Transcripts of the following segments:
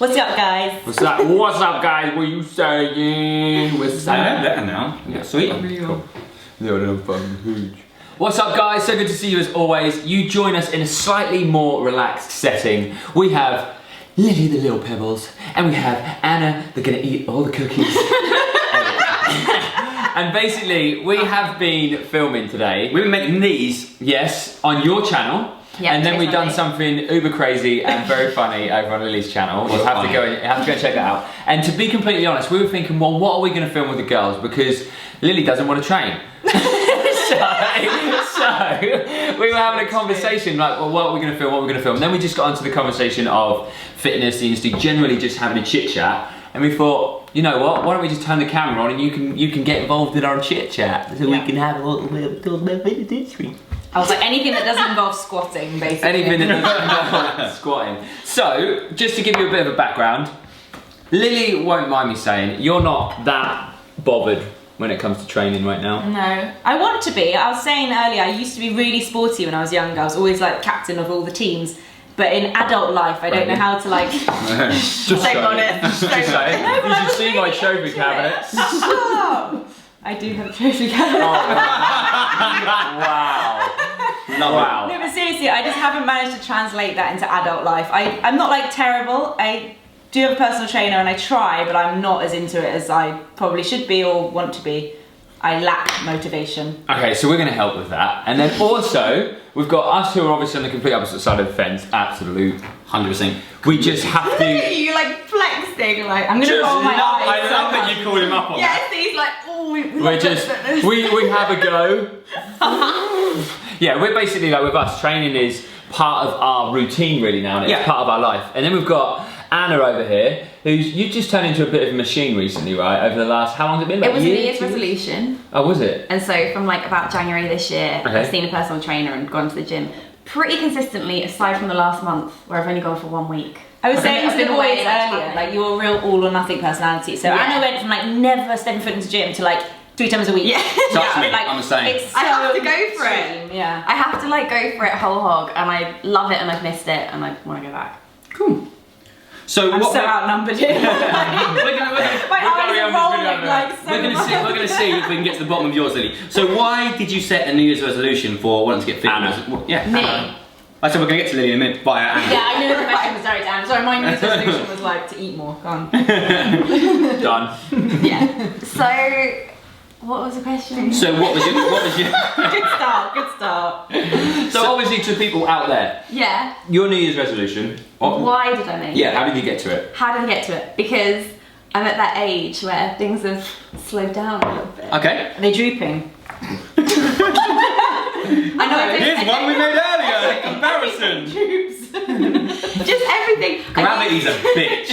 What's up, guys? What's up? What's up, guys? What you saying? What's up? I know better now. Yeah, sweet. Cool. Little fucking huge. What's up, guys? So good to see you as always. You join us in a slightly more relaxed setting. We have Lily the LilyPebbles, and we have Anna, they're gonna eat all the cookies. And basically, we have been filming today. We've been making these. Yes, on your channel. Yeah, and then we've done definitely. something uber crazy and very funny over on Lily's channel. We'll have to go and check that out. And to be completely honest, we were thinking, well, what are we going to film with the girls? Because Lily doesn't want to train. so we were having a conversation like, well, what are we going to film? What are we going to film? And then we just got into the conversation of fitness, the industry, generally just having a chit chat. And we thought, you know what? Why don't we just turn the camera on and you can get involved in our chit chat, so we can have a little bit of talk about fitness industry. I was like, anything that doesn't involve squatting, basically. Anything that doesn't involve squatting. So, just to give you a bit of a background, Lily won't mind me saying, you're not that bothered when it comes to training right now. No, I want to be. I was saying earlier, I used to be really sporty when I was younger. I was always like captain of all the teams. But in adult life, I don't know how to like Just on it. Just saying. No, You should see my trophy cabinet. Stop. I do have a trophy cabinet. Wow. Wow. No, but seriously, I just haven't managed to translate that into adult life. I'm not like terrible. I do have a personal trainer and I try, but I'm not as into it as I probably should be or want to be. I lack motivation. Okay, so we're going to help with that. And then also, we've got us who are obviously on the complete opposite side of the fence. Absolute. 100%. We just have Look to... at you like flexing, like I'm gonna roll my eyes. I love that you called him up on that. Yes, he's like, oh, we have a go. Yeah, we're basically like with us, training is part of our routine really now, and it's part of our life. And then we've got Anna over here, you've just turned into a bit of a machine recently, right? Over the last, how long has it been? Like it was a year, New Year's 2 years? resolution. Oh, was it? And so from like about January this year, I've seen a personal trainer and gone to the gym pretty consistently, aside from the last month where I've only gone for 1 week. I was saying I've to been the away boys much earlier, happening. like you're a real all or nothing personality. So Yeah. Anna went from like never stepping foot into the gym to like 3 times a week. Yeah. Trust me, like, I'm the same. It's so I have to go for extreme, it. Yeah. I have to like go for it whole hog, and I love it, and I've missed it, and I want to go back. Cool. So I'm what so we're- outnumbered here. we're gonna My eyes are rolling like so we're gonna see if we can get to the bottom of yours, Lily. So why did you set a New Year's resolution for wanting to get fit? Anna. Yeah. Me. I said we're gonna get to Lily in a minute via Anna. Yeah, I know the question was direct Anna. Sorry, my New Year's resolution was like to eat more. Go on. Done. Yeah. So, what was the question? So what was your Good start, good start. So obviously to people out there, Yeah. your New Year's resolution. Why did I make it? Yeah, how did you get to it? How did I get to it? Because I'm at that age where things have slowed down a little bit. Okay. Are they drooping? I know. Here's one we made earlier, in comparison. Just everything. Gravity's a bitch.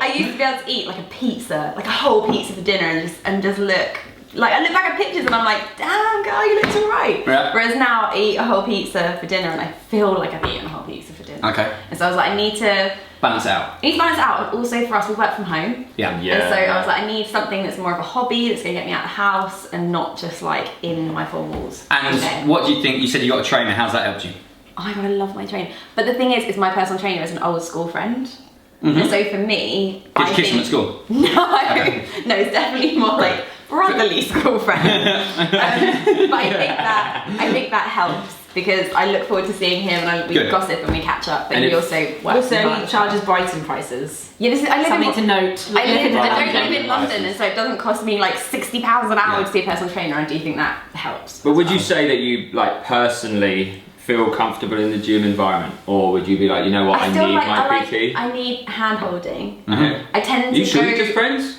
I used to be able to eat like a pizza, like a whole pizza for dinner, and just look. Like I look back at pictures and I'm like, damn girl, you look alright. Yeah. Whereas now I eat a whole pizza for dinner and I feel like I've eaten a whole pizza for dinner. Okay. And so I was like, I need to Balance out. balance it out. Also for us, we work from home. Yeah. Yeah. And so I was like, I need something that's more of a hobby, that's gonna get me out of the house and not just like in my four walls. And Okay. what do you think? You said you got a trainer. How's that helped you? Oh my god, I love my trainer. But the thing is my personal trainer is an old school friend. Mm-hmm. And so for me, Did you kiss him at school? No, no, it's definitely more like brotherly school friend. But I think that helps because I look forward to seeing him and we Good. gossip and we catch up. But And he if- also works. Also, hard. he charges Brighton prices. Yeah, I live Something to in. note. I don't live in London. London, and so it doesn't cost me like £60 an hour Yeah. to see a personal trainer. I do think that helps. But would you say that you like personally feel comfortable in the gym environment, or would you be like, you know what, I still need like, my PT? I need hand holding. Mhm. I tend to You sure go. you're just friends?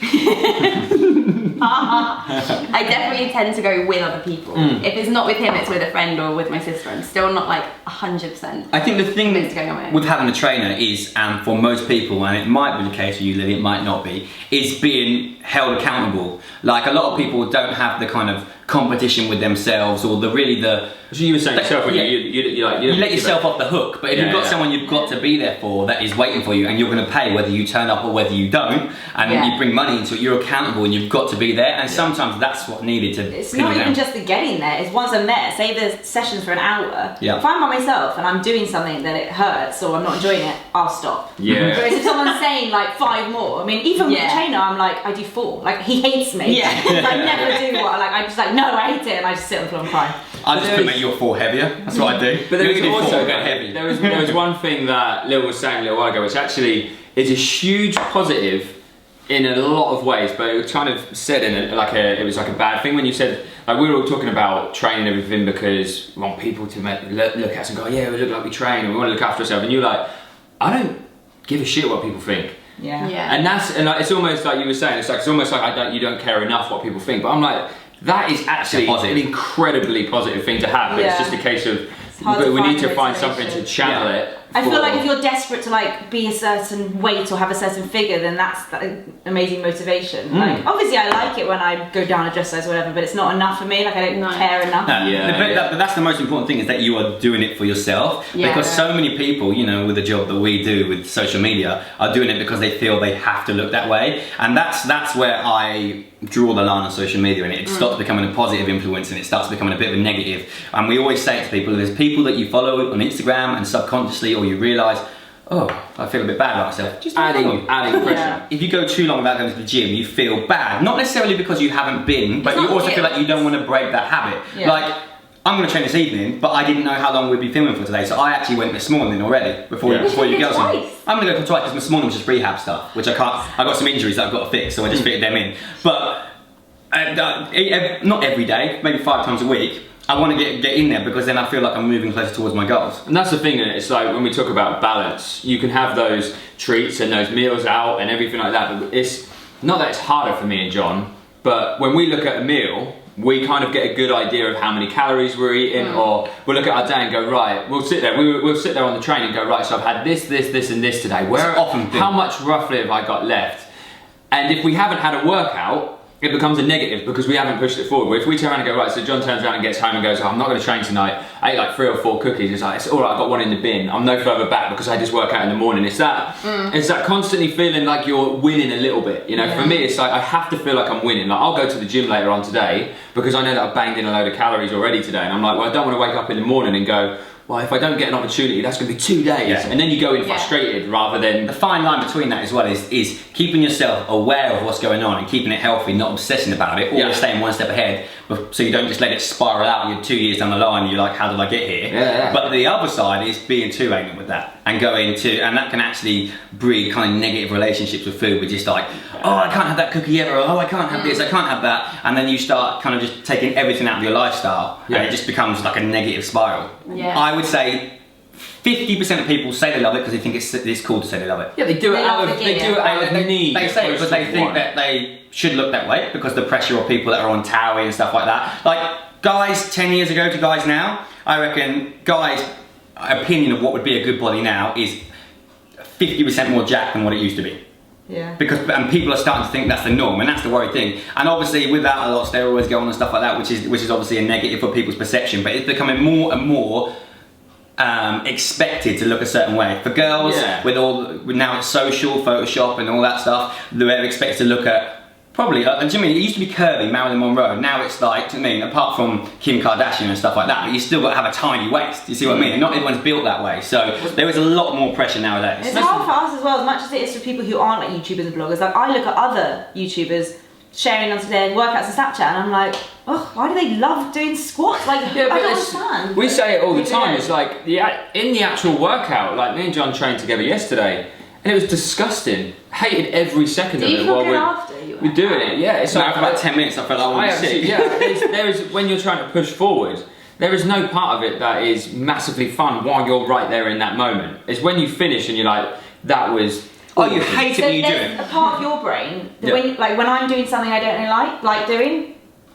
I definitely tend to go with other people. If it's not with him, it's with a friend or with my sister. I'm still not like 100%. I think the thing Convinced to go on my own. with having a trainer is, and for most people, and it might be the case for you, Lily, it might not be, is being held accountable. Like a lot of people don't have the kind of competition with themselves or So you were saying yourself, Yeah. you let yourself off the hook, but if Yeah, you've got yeah. someone you've got to be there for that is waiting for you and you're going to pay whether you turn up or whether you don't, and Yeah. you bring money into it, you're accountable and you've got to be you there, and sometimes that's what needed to. It's pin not you even down. just the getting there. It's once I'm there. Say the session's for an hour. Yeah. If I'm by myself and I'm doing something that it hurts or I'm not enjoying it, I'll stop. Yeah. Whereas if someone's saying like 5 more, I mean, even with Yeah. the trainer, I'm like, I do 4. Like he hates me. Yeah. I never do what. Like I'm just like, no, I hate it, and I just sit on the floor and cry. I just put make your 4 heavier. That's what I do. But there You was do 4, also go heavy. there was one thing that Lil was saying a little while ago, which actually is a huge positive in a lot of ways, but it was kind of said in it was like a bad thing when you said, like, we were all talking about training and everything because we want people to look at us and go, yeah, we look like we train and we want to look after ourselves, and you're like, I don't give a shit what people think. Yeah. And like, it's almost like you were saying, it's almost like you don't care enough what people think, but I'm like, that is actually an incredibly positive thing to have, but it's just a case of hard to we need find to find something motivation. to channel it. I feel like if you're desperate to like be a certain weight or have a certain figure, then that's amazing motivation. Like obviously I like it when I go down a dress size or whatever, but it's not enough for me. Like I don't care enough. But that's the most important thing, is that you are doing it for yourself. Yeah. Because so many people, you know, with the job that we do with social media, are doing it because they feel they have to look that way. And that's where I draw the line on social media, and it stops becoming a positive influence and it starts becoming a bit of a negative. And we always say it to people, there's people that you follow on Instagram and subconsciously, or you realise, oh, I feel a bit bad about myself. Just adding pressure. Yeah. if you go too long without going to the gym, you feel bad. Not necessarily because you haven't been, but It's you not also feel guilt. like you don't want to break that habit. Yeah. Like, I'm going to train this evening, but I didn't know how long we'd be filming for today, so I actually went this morning already before Yeah. before you You girls. did twice. I'm going to go for twice because this morning was just rehab stuff, which I can't. I got some injuries that I've got to fix, so I just fitted them in. But not every day, maybe 5 times a week. I want to get in there because then I feel like I'm moving closer towards my goals. And that's the thing, it's like when we talk about balance, you can have those treats and those meals out and everything like that, but it's not that it's harder for me and John, but when we look at a meal, we kind of get a good idea of how many calories we're eating, or we'll look at our day and go, right, we'll sit there on the train and go, right, so I've had this, and this today. How much roughly have I got left? And if we haven't had a workout, it becomes a negative because we haven't pushed it forward. Where if we turn around and go, right, so John turns around and gets home and goes, oh, I'm not going to train tonight, I ate like 3 or 4 cookies, it's like, it's alright, I've got one in the bin, I'm no further back because I just work out in the morning. It's that constantly feeling like you're winning a little bit, you know. For me, it's like I have to feel like I'm winning. Like, I'll go to the gym later on today because I know that I've banged in a load of calories already today, and I'm like, well, I don't want to wake up in the morning and go, well, if I don't get an opportunity, that's going to be 2 days. Yeah. And then you go in frustrated rather than... The fine line between that as well is keeping yourself aware of what's going on and keeping it healthy, not obsessing about it, always staying one step ahead, so you don't just let it spiral out. You're 2 years down the line and you're like, how did I get here? Yeah. But the other side is being too angry with that and and that can actually breed kind of negative relationships with food. We're just like, oh, I can't have that cookie ever, oh, I can't have this, I can't have that, and then you start kind of just taking everything out of your lifestyle and it just becomes like a negative spiral. Yeah. I would say 50% of people say they love it because they think it's cool to say they love it. Yeah, they do it out of need. They say it because they think that they should look that way because of the pressure of people that are on Towie and stuff like that. Like, guys 10 years ago to guys now, I reckon guys' opinion of what would be a good body now is 50% more jacked than what it used to be. Yeah. And people are starting to think that's the norm, and that's the worried thing. And obviously with that, a lot of steroids go on and stuff like that, which is obviously a negative for people's perception, but it's becoming more and more expected to look a certain way. For girls, with now it's social, Photoshop and all that stuff, they're expected to look at probably, Jimmy, it used to be curvy, Marilyn Monroe, now it's like, I mean, apart from Kim Kardashian and stuff like that, but you still got to have a tiny waist, you see what I mean? And not everyone's built that way, so there is a lot more pressure nowadays. It's hard for us as well, as much as it is for people who aren't like YouTubers and bloggers. Like, I look at other YouTubers sharing onto their workouts on Snapchat and I'm like, oh, why do they love doing squats? Like, I don't understand. We say it all the time, it's like, in the actual workout, like me and John trained together yesterday, and it was disgusting. Hated every second of it while we're doing it. Yeah, it's like for about 10 minutes I felt like I was sick. There is, when you're trying to push forward, there is no part of it that is massively fun while you're right there in that moment. It's when you finish and you're like, that was... Oh, you hate it when you do it. There's a part of your brain that when I'm doing something I don't really like doing,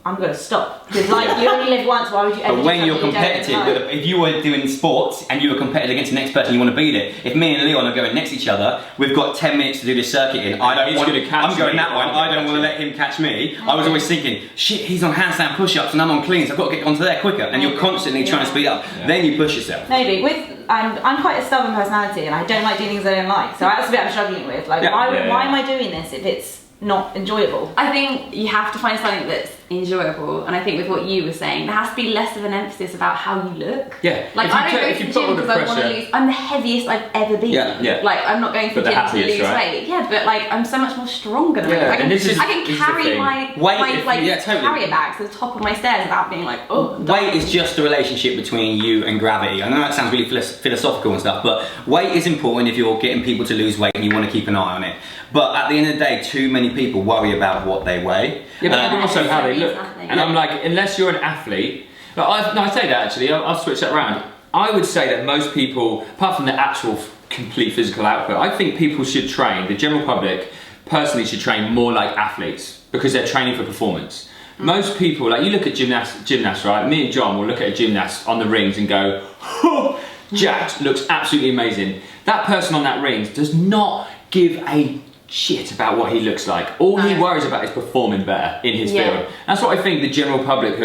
I'm gonna stop because like you only live once. Why would you ever? But when you're competitive, if you were doing sports and you were competitive against the next person, you want to beat it. If me and Leon are going next to each other, we've got 10 minutes to do this circuit in. I'm going that one. I don't want to let him catch me. I was always thinking, shit, he's on handstand push-ups and I'm on cleans. I've got to get onto there quicker. And you're constantly trying to speed up. Then you push yourself. Maybe I'm quite a stubborn personality and I don't like doing things I don't like. So that's the bit I'm struggling with. Like, why am I doing this if it's not enjoyable. I think you have to find something that's enjoyable, and I think with what you were saying, there has to be less of an emphasis about how you look. Yeah. Like, I don't go to the gym because I want to lose. I'm the heaviest I've ever been. Yeah. Like, I'm not going to the gym to lose right? weight. Yeah, but like, I'm so much more stronger than I can carry my carrier bags to the top of my stairs without being like, oh. Weight is just a relationship between you and gravity. I know that sounds really philosophical and stuff, but weight is important if you're getting people to lose weight and you want to keep an eye on it. But at the end of the day, too many people worry about what they weigh. Yeah, but also how they look. And I'm like, unless you're an athlete, I say that actually, I'll switch that around. I would say that most people, apart from the actual complete physical output, I think people should train, the general public personally should train more like athletes because they're training for performance. Most people, like you look at gymnasts, right? Me and John will look at a gymnast on the rings and go, oh, Jack looks absolutely amazing. That person on that rings does not give a shit about what he looks like. All he worries about is performing better in his field. That's what I think the general public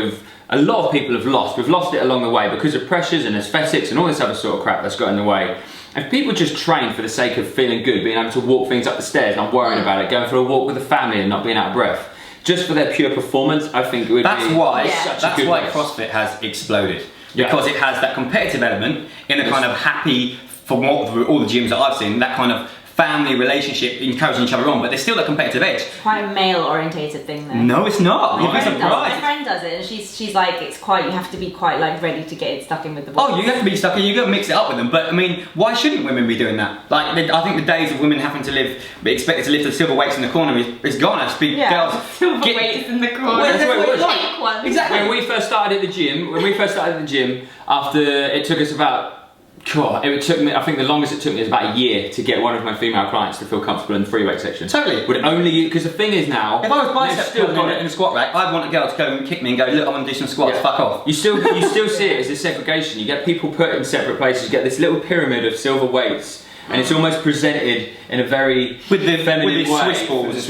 a lot of people have lost. We've lost it along the way because of pressures and aesthetics and all this other sort of crap that's got in the way. If people just train for the sake of feeling good, being able to walk things up the stairs, not worrying about it, going for a walk with the family and not being out of breath, just for their pure performance, I think it would that's be why race. CrossFit has exploded. Because it has that competitive element in a kind of happy, from all the gyms that I've seen, that kind of family relationship, encouraging each other on, but there's still that competitive edge. Quite a male-orientated thing, though. No, it's not. My friend does it, and she's like, it's quite. You have to be quite like ready to get it stuck in with the boys. Oh, you have to be stuck in. You got to mix it up with them. But I mean, why shouldn't women be doing that? Like, I think the days of women having to be expected to lift the silver weights in the corner is gone. It's big girls. Silver weights in the corner. Well, that's what it was. Fake ones. Exactly. When we first started at the gym, after it took us about. It took me, I think the longest it took me is about a year to get one of my female clients to feel comfortable in the free weight section. Totally. Would only because the thing is now, if I was bicep in a squat rack, I'd want a girl to go and kick me and go, look, I want to do some squats, fuck off. You still see it as a segregation. You get people put in separate places. You get this little pyramid of silver weights, and it's almost presented in a very feminine way. Swiss balls and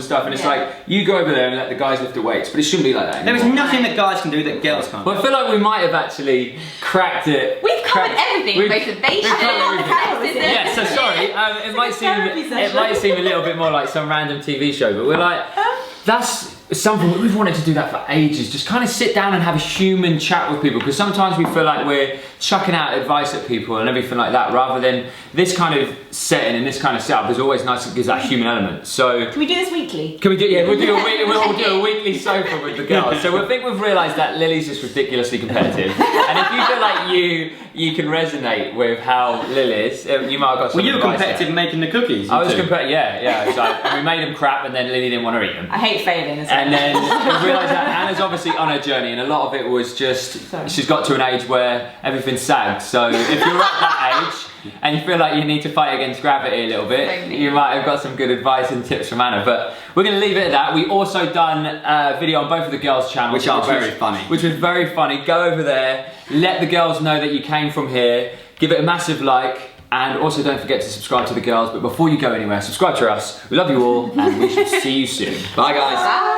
stuff. And it's like, you go over there and let the guys lift the weights, but it shouldn't be like that anymore. There is nothing that guys can do that girls can't. Well, I feel like we might have actually cracked it. We've covered everything, motivation, Yeah, so sorry, it might seem a little bit more like some random TV show, but we're like, that's something we've wanted to do that for ages. Just kind of sit down and have a human chat with people, because sometimes we feel like we're chucking out advice at people and everything like that, rather than this kind of setting and this kind of setup is always nice. It gives that human element. So can we do this weekly? Can we do? Yeah, we'll do a weekly sofa with the girls. So we think we've realised that Lily's just ridiculously competitive, and if you feel like you can resonate with how Lily is, you might have got some. Were you competitive making the cookies? I was competitive. Yeah. It was like, and we made them crap, and then Lily didn't want to eat them. I hate failing. And then we realised that Anna's obviously on her journey, and a lot of it was just she's got to an age where everything's sagged. So if you're at that age and you feel like you need to fight against gravity a little bit, you might have got some good advice and tips from Anna. But we're going to leave it at that. We also done a video on both of the girls' channels, which was very funny. Go over there, let the girls know that you came from here, give it a massive like, and also don't forget to subscribe to the girls. But before you go anywhere, subscribe to us. We love you all, and we shall see you soon. Bye guys. Bye.